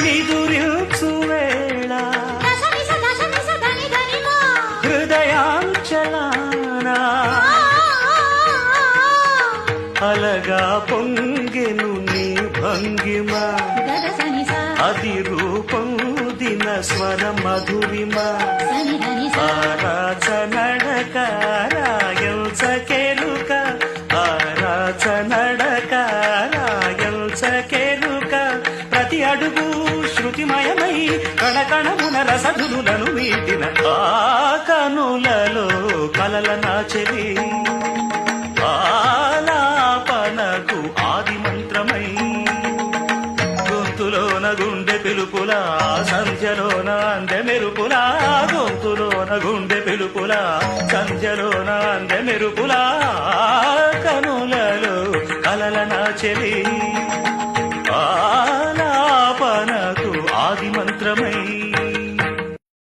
నిదురించు వేళ హృదయాంచలాన అలగా పొంగెను నీ భంగిమ అది రూపొందిన స్వర మధురిమ ఆరాచ నడక రాయల్చకెలుక ఆరాచ నడక రాయల్చకెలుక ప్రతి అడుగు శృతిమయమై కణకణమున రసధులను మీటిన ఆ కనులలో కలల నాచెలి ఆలాపనకు ఆది మంత్రమై గొంతులోన గుండె పిలుపులా సంధ్యలోన అందె మెరుపులా గొంతులోన గుండె పిలుపులా సంధ్యలోన అందె మెరుపులా కనులలో కలల నాచెలి ఆలాపనకు ఆది మంత్రమై